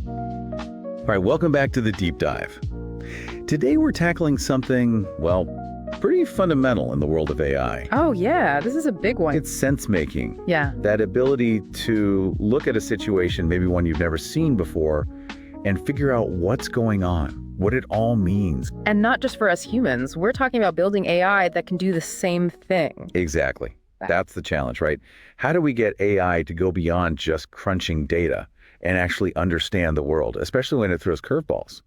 All right, welcome back to the deep dive. Today we're tackling something, well, pretty fundamental in the world of AI. Oh yeah, this is a big one. It's sense-making. Yeah. That ability to look at a situation, maybe one you've never seen before, and figure out what's going on, what it all means. And not just for us humans. We're talking about building AI that can do the same thing. Exactly. That's the challenge, right? How do we get AI to go beyond just crunching data and actually understand the world, especially when it throws curveballs?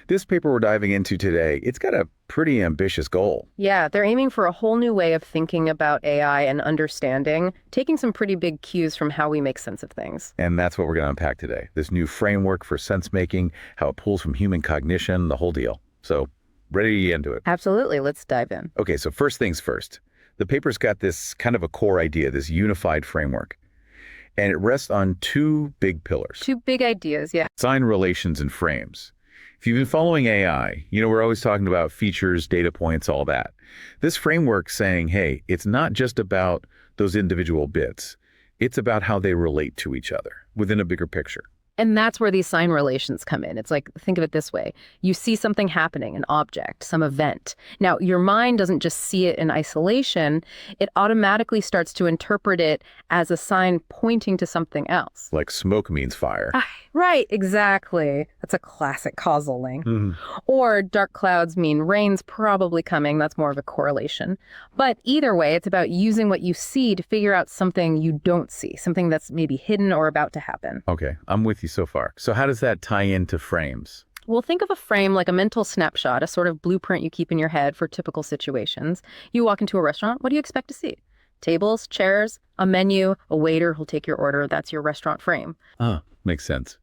This paper we're diving into today, it's got a pretty ambitious goal. Yeah, they're aiming for a whole new way of thinking about AI and understanding, taking some pretty big cues from how we make sense of things. And that's what we're going to unpack today. This new framework for sense-making, how it pulls from human cognition, the whole deal. So, ready to get into it? Absolutely, let's dive in. Okay, so first things first. The paper's got this kind of a core idea, this unified framework. And it rests on two big pillars. Two big ideas, yeah. Sign relations and frames. If you've been following AI, we're always talking about features, data points, all that. This framework's saying, hey, it's not just about those individual bits. It's about how they relate to each other within a bigger picture. And that's where these sign relations come in. It's like, think of it this way. You see something happening, an object, some event. Now, your mind doesn't just see it in isolation. It automatically starts to interpret it as a sign pointing to something else. Like smoke means fire. Right, exactly. That's a classic causal link. Or dark clouds mean rain's probably coming. That's more of a correlation. But either way, it's about using what you see to figure out something you don't see, something that's maybe hidden or about to happen. Okay, I'm with you so far. So how does that tie into frames? Well, think of a frame like a mental snapshot, a sort of blueprint you keep in your head for typical situations. You walk into a restaurant, what do you expect to see? Tables, chairs, a menu, a waiter who'll take your order. That's your restaurant frame. Makes sense.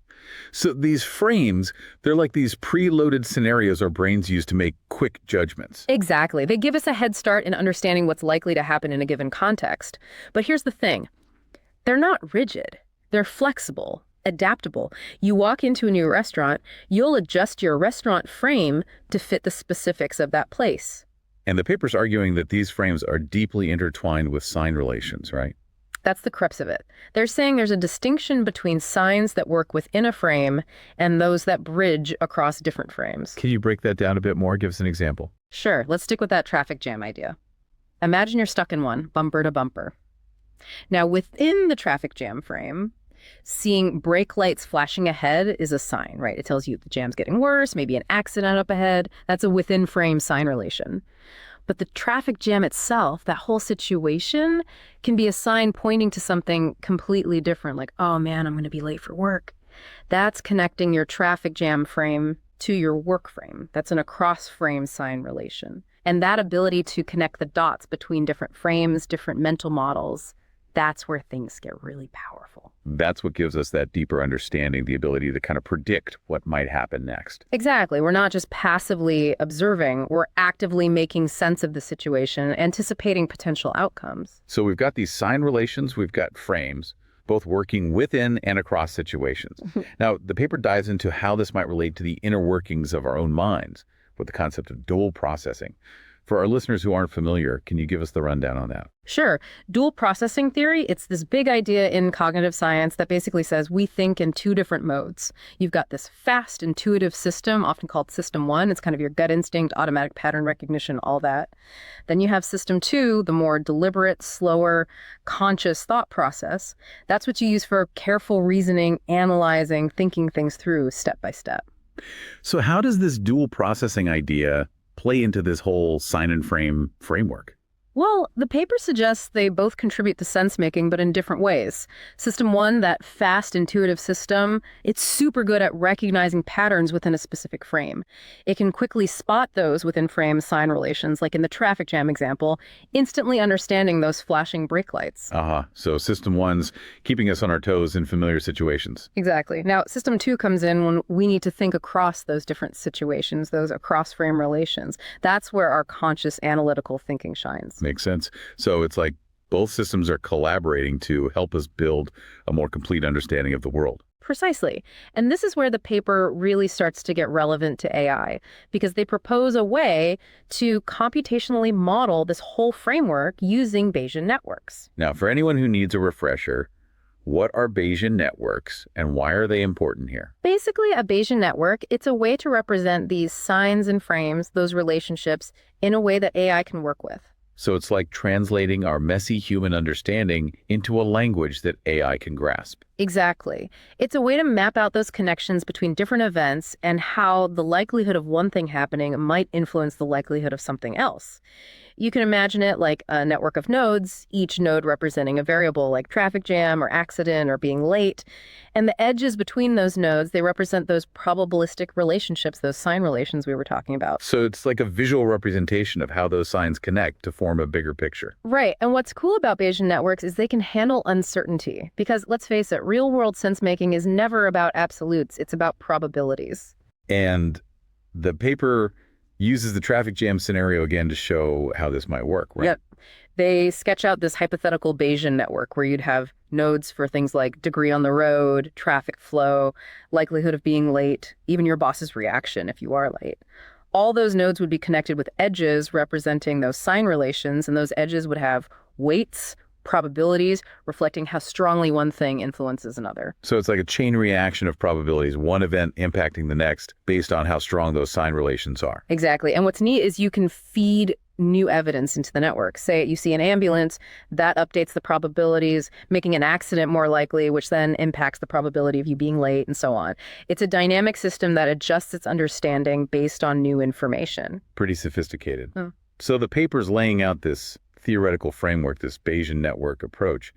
So these frames, they're like these preloaded scenarios our brains use to make quick judgments. Exactly. They give us a head start in understanding what's likely to happen in a given context. But here's the thing. They're not rigid. They're flexible, adaptable. You walk into a new restaurant, you'll adjust your restaurant frame to fit the specifics of that place. And the paper's arguing that these frames are deeply intertwined with sign relations, right? That's the crux of it. They're saying there's a distinction between signs that work within a frame and those that bridge across different frames. Can you break that down a bit more? Give us an example. Sure, let's stick with that traffic jam idea. Imagine you're stuck in one, bumper to bumper. Now, within the traffic jam frame, seeing brake lights flashing ahead is a sign, right? It tells you the jam's getting worse, maybe an accident up ahead. That's a within frame sign relation. But the traffic jam itself, that whole situation, can be a sign pointing to something completely different, like, oh man, I'm going to be late for work. That's connecting your traffic jam frame to your work frame. That's an across frame sign relation. And that ability to connect the dots between different frames, different mental models, that's where things get really powerful. That's what gives us that deeper understanding, the ability to kind of predict what might happen next. Exactly. We're not just passively observing, we're actively making sense of the situation, anticipating potential outcomes. So we've got these sign relations, we've got frames, both working within and across situations. Now, the paper dives into how this might relate to the inner workings of our own minds with the concept of dual processing. For our listeners who aren't familiar, can you give us the rundown on that? Sure. Dual processing theory, it's this big idea in cognitive science that basically says we think in two different modes. You've got this fast, intuitive system, often called system one. It's kind of your gut instinct, automatic pattern recognition, all that. Then you have system two, the more deliberate, slower, conscious thought process. That's what you use for careful reasoning, analyzing, thinking things through step by step. So how does this dual processing idea play into this whole sign and frame framework? Well, the paper suggests they both contribute to sense-making, but in different ways. System one, that fast, intuitive system, it's super good at recognizing patterns within a specific frame. It can quickly spot those within frame sign relations, like in the traffic jam example, instantly understanding those flashing brake lights. So system one's keeping us on our toes in familiar situations. Exactly. Now, system two comes in when we need to think across those different situations, those across-frame relations. That's where our conscious analytical thinking shines. Makes sense. So it's like both systems are collaborating to help us build a more complete understanding of the world. Precisely. And this is where the paper really starts to get relevant to AI, because they propose a way to computationally model this whole framework using Bayesian networks. Now, for anyone who needs a refresher, What are Bayesian networks and why are they important here? Basically, a Bayesian network, it's a way to represent these signs and frames, those relationships, in a way that AI can work with. So it's like translating our messy human understanding into a language that AI can grasp. Exactly. It's a way to map out those connections between different events and how the likelihood of one thing happening might influence the likelihood of something else. You can imagine it like a network of nodes, each node representing a variable like traffic jam or accident or being late. And the edges between those nodes, they represent those probabilistic relationships, those sign relations we were talking about. So it's like a visual representation of how those signs connect to form a bigger picture. Right. And what's cool about Bayesian networks is they can handle uncertainty. Because let's face it, real-world sense-making is never about absolutes. It's about probabilities. And the paper uses the traffic jam scenario again to show how this might work, right? Yep. They sketch out this hypothetical Bayesian network where you'd have nodes for things like degree on the road, traffic flow, likelihood of being late, even your boss's reaction if you are late. All those nodes would be connected with edges representing those sign relations, and those edges would have weights, probabilities, reflecting how strongly one thing influences another. So it's like a chain reaction of probabilities, one event impacting the next based on how strong those sign relations are. Exactly. And what's neat is you can feed new evidence into the network. Say you see an ambulance, that updates the probabilities, making an accident more likely, which then impacts the probability of you being late and so on. It's a dynamic system that adjusts its understanding based on new information. Pretty sophisticated. Hmm. So the paper's laying out this theoretical framework, this Bayesian network approach.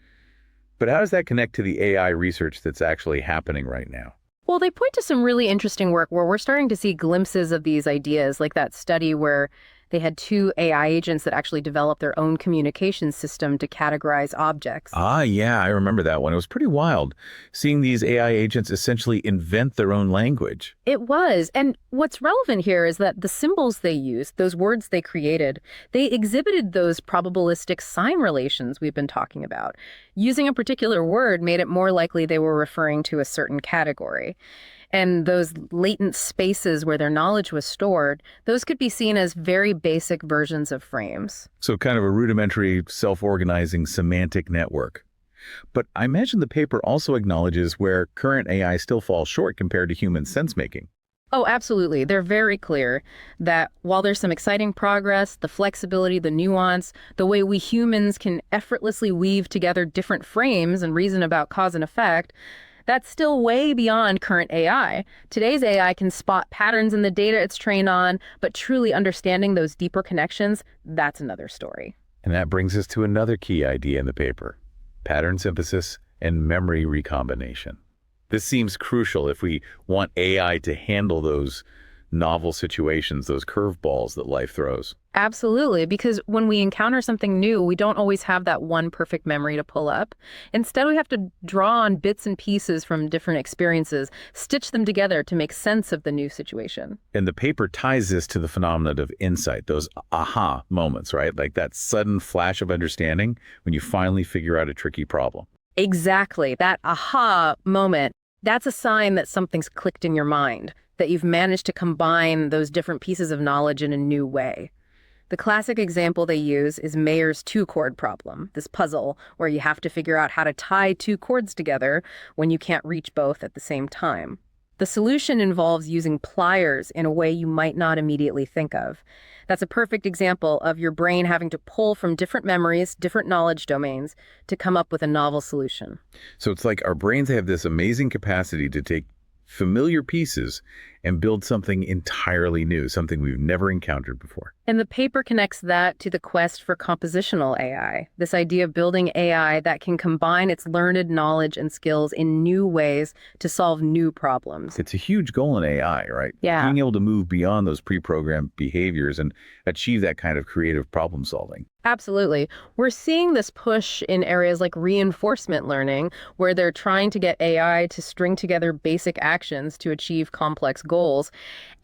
But how does that connect to the AI research that's actually happening right now? Well, they point to some really interesting work where we're starting to see glimpses of these ideas, like that study where they had two AI agents that actually developed their own communication system to categorize objects. Ah, yeah, I remember that one. It was pretty wild, seeing these AI agents essentially invent their own language. It was. And what's relevant here is that the symbols they used, those words they created, they exhibited those probabilistic sign relations we've been talking about. Using a particular word made it more likely they were referring to a certain category. And those latent spaces where their knowledge was stored, those could be seen as very basic versions of frames. So kind of a rudimentary, self-organizing semantic network. But I imagine the paper also acknowledges where current AI still falls short compared to human sense-making. Oh, absolutely. They're very clear that while there's some exciting progress, the flexibility, the nuance, the way we humans can effortlessly weave together different frames and reason about cause and effect, that's still way beyond current AI. Today's AI can spot patterns in the data it's trained on, but truly understanding those deeper connections, that's another story. And that brings us to another key idea in the paper: pattern synthesis and memory recombination. This seems crucial if we want AI to handle those novel situations, those curveballs that life throws. Absolutely, because when we encounter something new, we don't always have that one perfect memory to pull up. Instead, we have to draw on bits and pieces from different experiences, stitch them together to make sense of the new situation. And the paper ties this to the phenomenon of insight, those aha moments, right? Like that sudden flash of understanding when you finally figure out a tricky problem. Exactly. That aha moment, that's a sign that something's clicked in your mind, that you've managed to combine those different pieces of knowledge in a new way. The classic example they use is Mayer's two-chord problem, this puzzle where you have to figure out how to tie two chords together when you can't reach both at the same time. The solution involves using pliers in a way you might not immediately think of. That's a perfect example of your brain having to pull from different memories, different knowledge domains to come up with a novel solution. So it's like our brains have this amazing capacity to take familiar pieces and build something entirely new, something we've never encountered before. And the paper connects that to the quest for compositional AI, this idea of building AI that can combine its learned knowledge and skills in new ways to solve new problems. It's a huge goal in AI, right? Yeah. Being able to move beyond those pre-programmed behaviors and achieve that kind of creative problem solving. Absolutely. We're seeing this push in areas like reinforcement learning, where they're trying to get AI to string together basic actions to achieve complex goals,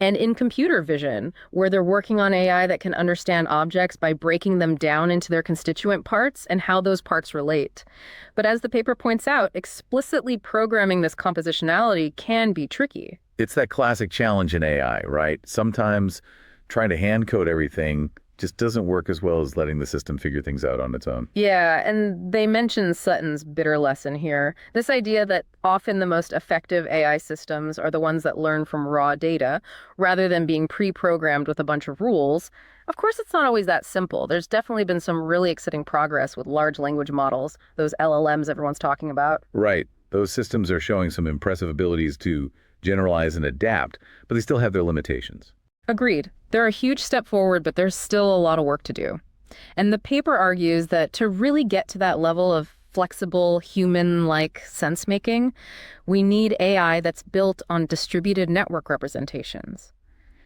and in computer vision, where they're working on AI that can understand objects by breaking them down into their constituent parts and how those parts relate. But as the paper points out, explicitly programming this compositionality can be tricky. It's that classic challenge in AI, right? Sometimes trying to hand code everything just doesn't work as well as letting the system figure things out on its own. Yeah, and they mention Sutton's bitter lesson here. This idea that often the most effective AI systems are the ones that learn from raw data rather than being pre-programmed with a bunch of rules. Of course, it's not always that simple. There's definitely been some really exciting progress with large language models, those LLMs everyone's talking about. Right. Those systems are showing some impressive abilities to generalize and adapt, but they still have their limitations. Agreed. They're a huge step forward, but there's still a lot of work to do. And the paper argues that to really get to that level of flexible, human-like sense-making, we need AI that's built on distributed network representations.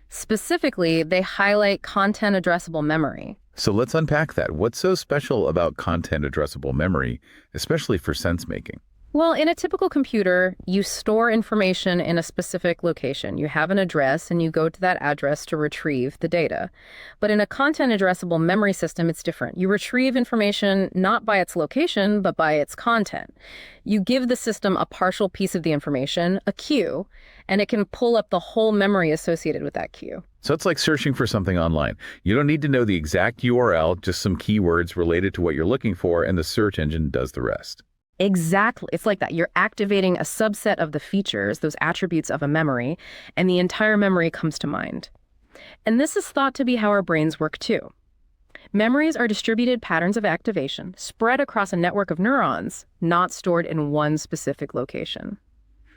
Specifically, they highlight content addressable memory. So let's unpack that. What's so special about content addressable memory, especially for sense making? Well, in a typical computer, you store information in a specific location. You have an address and you go to that address to retrieve the data. But in a content addressable memory system, it's different. You retrieve information not by its location, but by its content. You give the system a partial piece of the information, a cue, and it can pull up the whole memory associated with that cue. So it's like searching for something online. You don't need to know the exact URL, just some keywords related to what you're looking for, and the search engine does the rest. Exactly. It's like that. You're activating a subset of the features, those attributes of a memory, and the entire memory comes to mind. And this is thought to be how our brains work too. Memories are distributed patterns of activation spread across a network of neurons, not stored in one specific location.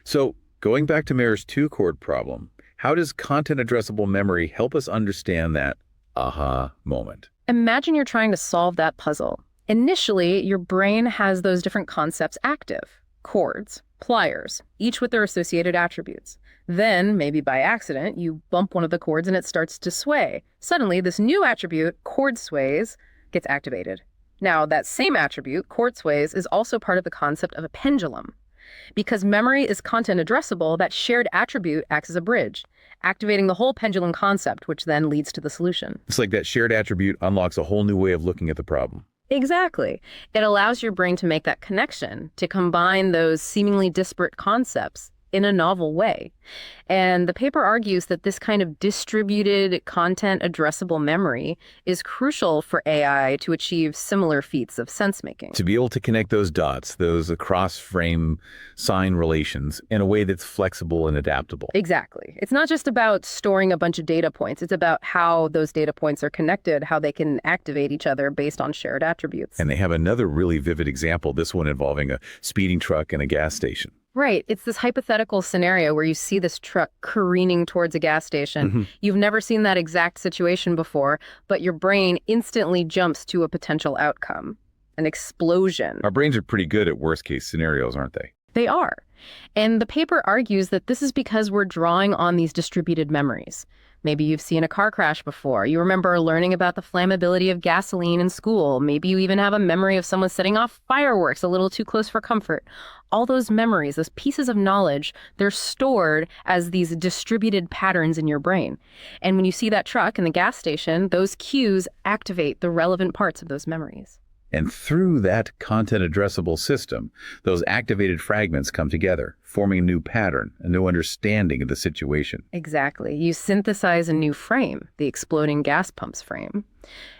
So going back to Mayer's two-chord problem, how does content addressable memory help us understand that aha moment? Imagine you're trying to solve that puzzle. Initially, your brain has those different concepts active, chords, pliers, each with their associated attributes. Then, maybe by accident, you bump one of the chords and it starts to sway. Suddenly, this new attribute, chord sways, gets activated. Now, that same attribute, chord sways, is also part of the concept of a pendulum. Because memory is content addressable, that shared attribute acts as a bridge, activating the whole pendulum concept, which then leads to the solution. It's like that shared attribute unlocks a whole new way of looking at the problem. Exactly. It allows your brain to make that connection, to combine those seemingly disparate concepts in a novel way. And the paper argues that this kind of distributed content addressable memory is crucial for AI to achieve similar feats of sense-making. To be able to connect those dots, those across-frame sign relations in a way that's flexible and adaptable. Exactly. It's not just about storing a bunch of data points. It's about how those data points are connected, how they can activate each other based on shared attributes. And they have another really vivid example, this one involving a speeding truck and a gas station. Right. It's this hypothetical scenario where you see this truck careening towards a gas station. Mm-hmm. You've never seen that exact situation before, but your brain instantly jumps to a potential outcome, an explosion. Our brains are pretty good at worst-case scenarios, aren't they? They are. And the paper argues that this is because we're drawing on these distributed memories. Maybe you've seen a car crash before. You remember learning about the flammability of gasoline in school. Maybe you even have a memory of someone setting off fireworks a little too close for comfort. All those memories, those pieces of knowledge, they're stored as these distributed patterns in your brain. And when you see that truck in the gas station, those cues activate the relevant parts of those memories. And through that content addressable system, those activated fragments come together, forming a new pattern, a new understanding of the situation. Exactly. You synthesize a new frame, the exploding gas pumps frame.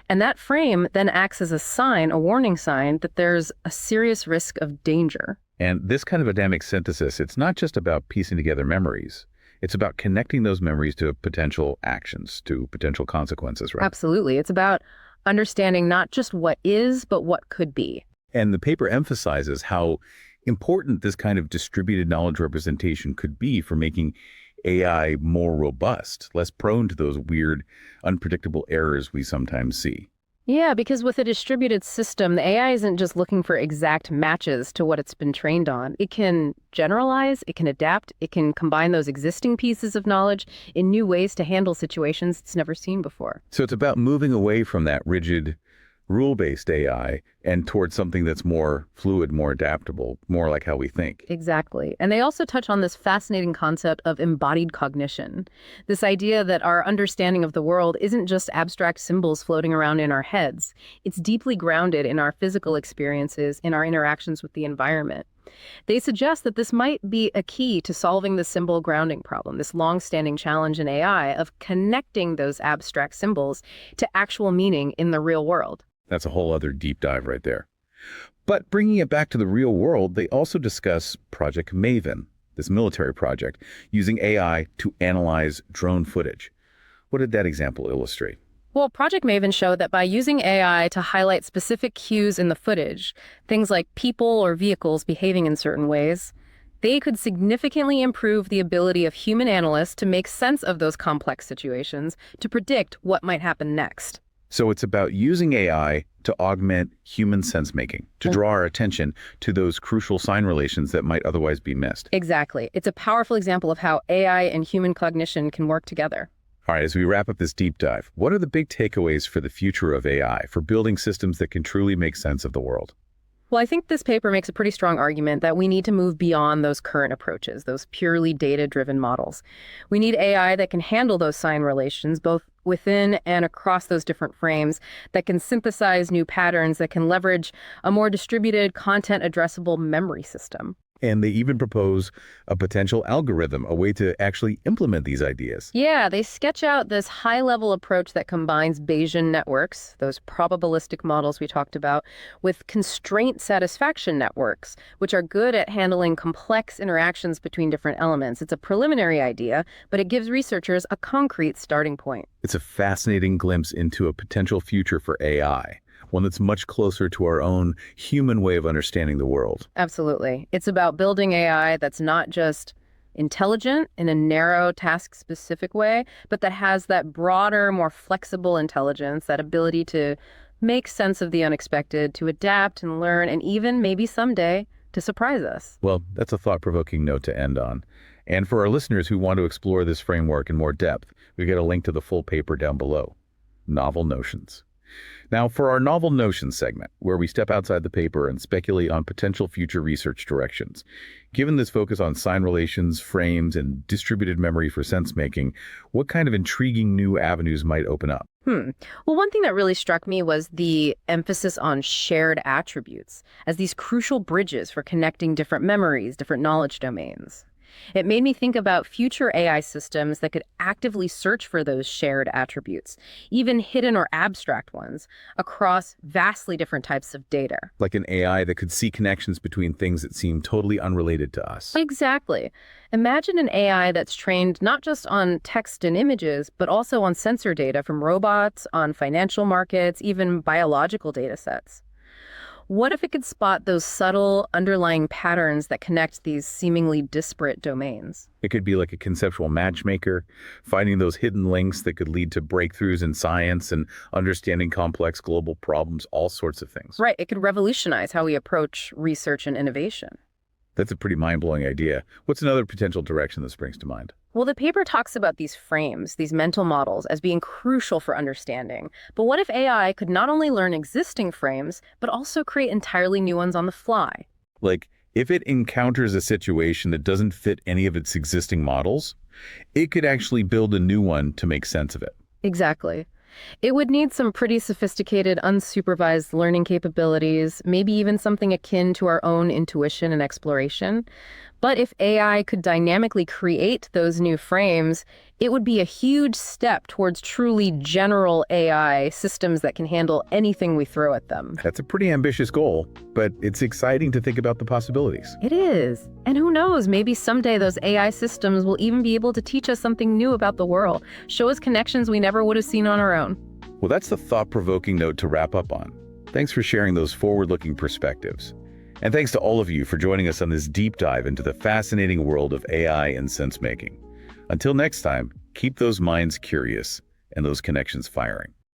And that frame then acts as a sign, a warning sign, that there's a serious risk of danger. And this kind of dynamic synthesis, it's not just about piecing together memories. It's about connecting those memories to potential actions, to potential consequences, right? Absolutely. It's about understanding not just what is, but what could be. And the paper emphasizes how important this kind of distributed knowledge representation could be for making AI more robust, less prone to those weird, unpredictable errors we sometimes see. Yeah, because with a distributed system, the AI isn't just looking for exact matches to what it's been trained on. It can generalize, it can adapt, it can combine those existing pieces of knowledge in new ways to handle situations it's never seen before. So it's about moving away from that rigid, rule-based AI and towards something that's more fluid, more adaptable, more like how we think. Exactly. And they also touch on this fascinating concept of embodied cognition. This idea that our understanding of the world isn't just abstract symbols floating around in our heads. It's deeply grounded in our physical experiences, in our interactions with the environment. They suggest that this might be a key to solving the symbol grounding problem, this long-standing challenge in AI of connecting those abstract symbols to actual meaning in the real world. That's a whole other deep dive right there. But bringing it back to the real world, they also discuss Project Maven, this military project, using AI to analyze drone footage. What did that example illustrate? Well, Project Maven showed that by using AI to highlight specific cues in the footage, things like people or vehicles behaving in certain ways, they could significantly improve the ability of human analysts to make sense of those complex situations, to predict what might happen next. So it's about using AI to augment human sense-making, to draw our attention to those crucial sign relations that might otherwise be missed. Exactly. It's a powerful example of how AI and human cognition can work together. All right, as we wrap up this deep dive, what are the big takeaways for the future of AI, for building systems that can truly make sense of the world? Well, I think this paper makes a pretty strong argument that we need to move beyond those current approaches, those purely data-driven models. We need AI that can handle those sign relations, both within and across those different frames, that can synthesize new patterns, that can leverage a more distributed, content-addressable memory system. And they even propose a potential algorithm, a way to actually implement these ideas. Yeah, they sketch out this high-level approach that combines Bayesian networks, those probabilistic models we talked about, with constraint satisfaction networks, which are good at handling complex interactions between different elements. It's a preliminary idea, but it gives researchers a concrete starting point. It's a fascinating glimpse into a potential future for AI, one that's much closer to our own human way of understanding the world. Absolutely. It's about building AI that's not just intelligent in a narrow, task-specific way, but that has that broader, more flexible intelligence, that ability to make sense of the unexpected, to adapt and learn, and even maybe someday to surprise us. Well, that's a thought-provoking note to end on. And for our listeners who want to explore this framework in more depth, we get a link to the full paper down below. Novel Notions. Now, for our Novel Notions segment, where we step outside the paper and speculate on potential future research directions. Given this focus on sign relations, frames, and distributed memory for sense-making, what kind of intriguing new avenues might open up? Well, one thing that really struck me was the emphasis on shared attributes as these crucial bridges for connecting different memories, different knowledge domains. It made me think about future AI systems that could actively search for those shared attributes, even hidden or abstract ones, across vastly different types of data. Like an AI that could see connections between things that seem totally unrelated to us. Exactly. Imagine an AI that's trained not just on text and images, but also on sensor data from robots, on financial markets, even biological data sets. What if it could spot those subtle underlying patterns that connect these seemingly disparate domains? It could be like a conceptual matchmaker, finding those hidden links that could lead to breakthroughs in science and understanding complex global problems, all sorts of things. Right, it could revolutionize how we approach research and innovation. That's a pretty mind-blowing idea. What's another potential direction that springs to mind? Well, the paper talks about these frames, these mental models, as being crucial for understanding. But what if AI could not only learn existing frames, but also create entirely new ones on the fly? Like, if it encounters a situation that doesn't fit any of its existing models, it could actually build a new one to make sense of it. Exactly. It would need some pretty sophisticated, unsupervised learning capabilities, maybe even something akin to our own intuition and exploration. But if AI could dynamically create those new frames, it would be a huge step towards truly general AI systems that can handle anything we throw at them. That's a pretty ambitious goal, but it's exciting to think about the possibilities. It is. And who knows, maybe someday those AI systems will even be able to teach us something new about the world, show us connections we never would have seen on our own. Well, that's the thought-provoking note to wrap up on. Thanks for sharing those forward-looking perspectives. And thanks to all of you for joining us on this deep dive into the fascinating world of AI and sense-making. Until next time, keep those minds curious and those connections firing.